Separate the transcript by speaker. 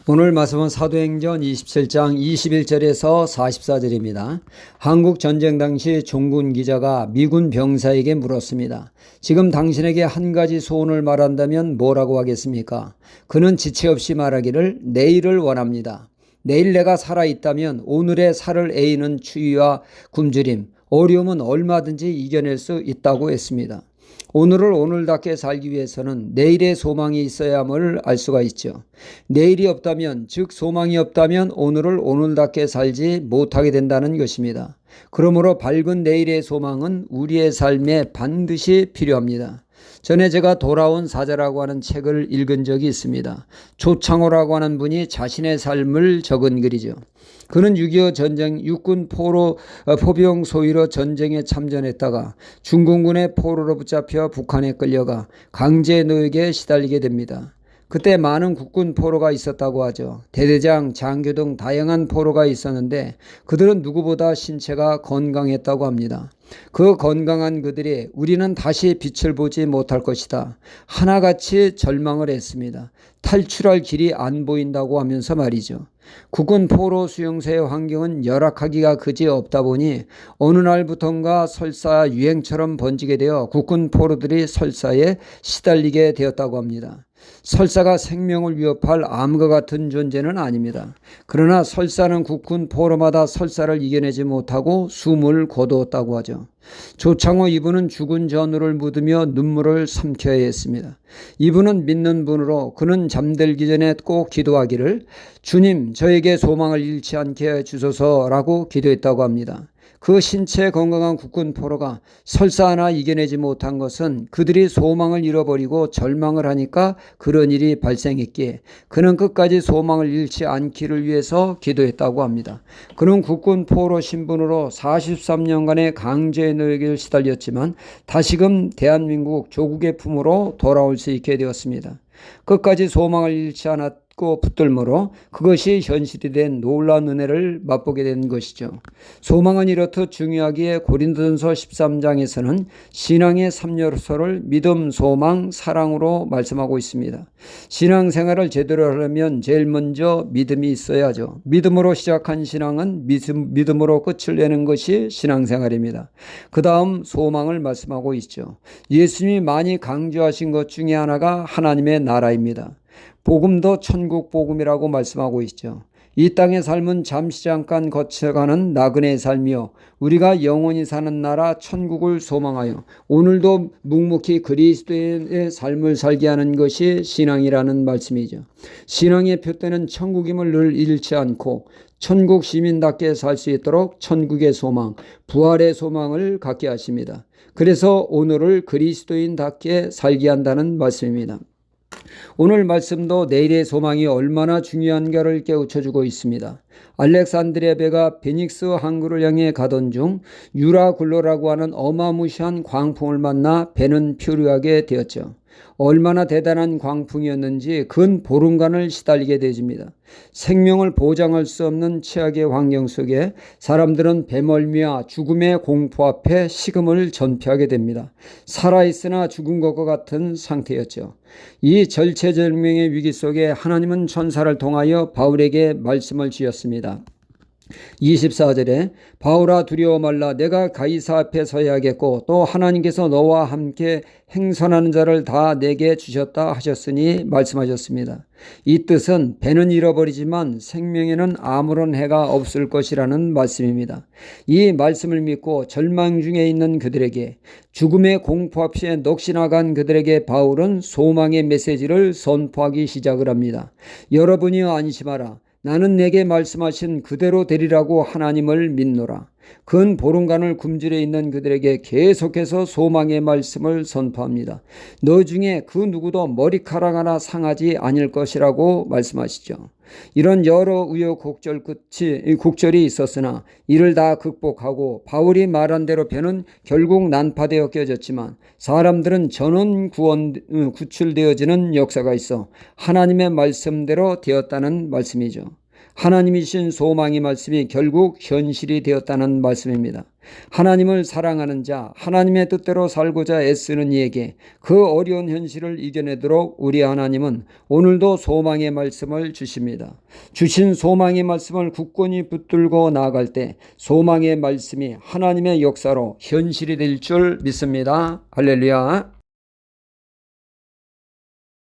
Speaker 1: 오늘 말씀은 사도행전 27장 21절에서 44절입니다. 한국 전쟁 당시 종군 기자가 미군 병사에게 물었습니다. 지금 당신에게 한 가지 소원을 말한다면 뭐라고 하겠습니까? 그는 지체 없이 말하기를 내일을 원합니다. 내일 내가 살아있다면 오늘의 살을 에이는 추위와 굶주림, 어려움은 얼마든지 이겨낼 수 있다고 했습니다. 오늘을 오늘답게 살기 위해서는 내일의 소망이 있어야만을 알 수가 있죠. 내일이 없다면, 즉 소망이 없다면 오늘을 오늘답게 살지 못하게 된다는 것입니다. 그러므로 밝은 내일의 소망은 우리의 삶에 반드시 필요합니다. 전에 제가 돌아온 사자라고 하는 책을 읽은 적이 있습니다. 조창호라고 하는 분이 자신의 삶을 적은 글이죠. 그는 6.25 전쟁 육군 포병 소위로 전쟁에 참전했다가 중공군의 포로로 붙잡혀 북한에 끌려가 강제 노역에 시달리게 됩니다. 그때 많은 국군 포로가 있었다고 하죠. 대대장, 장교 등 다양한 포로가 있었는데 그들은 누구보다 신체가 건강했다고 합니다. 그 건강한 그들이 우리는 다시 빛을 보지 못할 것이다. 하나같이 절망을 했습니다. 탈출할 길이 안 보인다고 하면서 말이죠. 국군 포로 수용소의 환경은 열악하기가 그지없다 보니 어느 날부턴가 설사 유행처럼 번지게 되어 국군 포로들이 설사에 시달리게 되었다고 합니다. 설사가 생명을 위협할 암과 같은 존재는 아닙니다. 그러나 설사는 국군 포로마다 설사를 이겨내지 못하고 숨을 거두었다고 하죠. 조창호 이분은 죽은 전우를 묻으며 눈물을 삼켜야 했습니다. 이분은 믿는 분으로 그는 잠들기 전에 꼭 기도하기를 주님 저에게 소망을 잃지 않게 해주소서라고 기도했다고 합니다. 그 신체 건강한 국군 포로가 설사 하나 이겨내지 못한 것은 그들이 소망을 잃어버리고 절망을 하니까 그런 일이 발생했기에 그는 끝까지 소망을 잃지 않기를 위해서 기도했다고 합니다. 그는 국군 포로 신분으로 43년간의 강제 노역에 시달렸지만 다시금 대한민국 조국의 품으로 돌아올 수 있게 되었습니다. 끝까지 소망을 잃지 않았고 붙들므로 그것이 현실이 된 놀라운 은혜를 맛보게 된 것이죠. 소망은 이렇듯 중요하기에 고린도전서 13장에서는 신앙의 3요소를 믿음, 소망, 사랑으로 말씀하고 있습니다. 신앙생활을 제대로 하려면 제일 먼저 믿음이 있어야죠. 믿음으로 시작한 신앙은 믿음으로 끝을 내는 것이 신앙생활입니다. 그 다음 소망을 말씀하고 있죠. 예수님이 많이 강조하신 것 중에 하나가 하나님의 나라입니다. 복음도 천국 복음이라고 말씀하고 있죠. 이 땅의 삶은 잠시 잠깐 거쳐가는 나그네의 삶이요 우리가 영원히 사는 나라 천국을 소망하여 오늘도 묵묵히 그리스도의 삶을 살게 하는 것이 신앙이라는 말씀이죠. 신앙의 표대는 천국임을 늘 잃지 않고 천국 시민답게 살 수 있도록 천국의 소망, 부활의 소망을 갖게 하십니다. 그래서 오늘을 그리스도인답게 살게 한다는 말씀입니다. 오늘 말씀도 내일의 소망이 얼마나 중요한가를 깨우쳐주고 있습니다. 알렉산드리아 배가 베닉스 항구를 향해 가던 중 유라굴로라고 하는 어마무시한 광풍을 만나 배는 표류하게 되었죠. 얼마나 대단한 광풍이었는지 근 보름간을 시달리게 되집니다. 생명을 보장할 수 없는 최악의 환경 속에 사람들은 배멀미와 죽음의 공포 앞에 식음을 전폐하게 됩니다. 살아있으나 죽은 것과 같은 상태였죠. 이 절체절명의 위기 속에 하나님은 천사를 통하여 바울에게 말씀을 주셨습니다. 24절에 바울아 두려워 말라 내가 가이사 앞에 서야겠고 또 하나님께서 너와 함께 행선하는 자를 다 내게 주셨다 하셨으니 말씀하셨습니다. 이 뜻은 배는 잃어버리지만 생명에는 아무런 해가 없을 것이라는 말씀입니다. 이 말씀을 믿고 절망 중에 있는 그들에게 죽음의 공포 앞에 넋이나간 그들에게 바울은 소망의 메시지를 선포하기 시작을 합니다. 여러분이 안심하라. 나는 내게 말씀하신 그대로 되리라고 하나님을 믿노라. 근 보름간을 굶주려 있는 그들에게 계속해서 소망의 말씀을 선포합니다. 너 중에 그 누구도 머리카락 하나 상하지 아닐 것이라고 말씀하시죠. 이런 여러 우여곡절이 있었으나 이를 다 극복하고 바울이 말한 대로 배는 결국 난파되어 깨졌지만 사람들은 전원 구출되어지는 역사가 있어 하나님의 말씀대로 되었다는 말씀이죠. 하나님이신 소망의 말씀이 결국 현실이 되었다는 말씀입니다. 하나님을 사랑하는 자, 하나님의 뜻대로 살고자 애쓰는 이에게 그 어려운 현실을 이겨내도록 우리 하나님은 오늘도 소망의 말씀을 주십니다. 주신 소망의 말씀을 굳건히 붙들고 나아갈 때 소망의 말씀이 하나님의 역사로 현실이 될 줄 믿습니다. 할렐루야.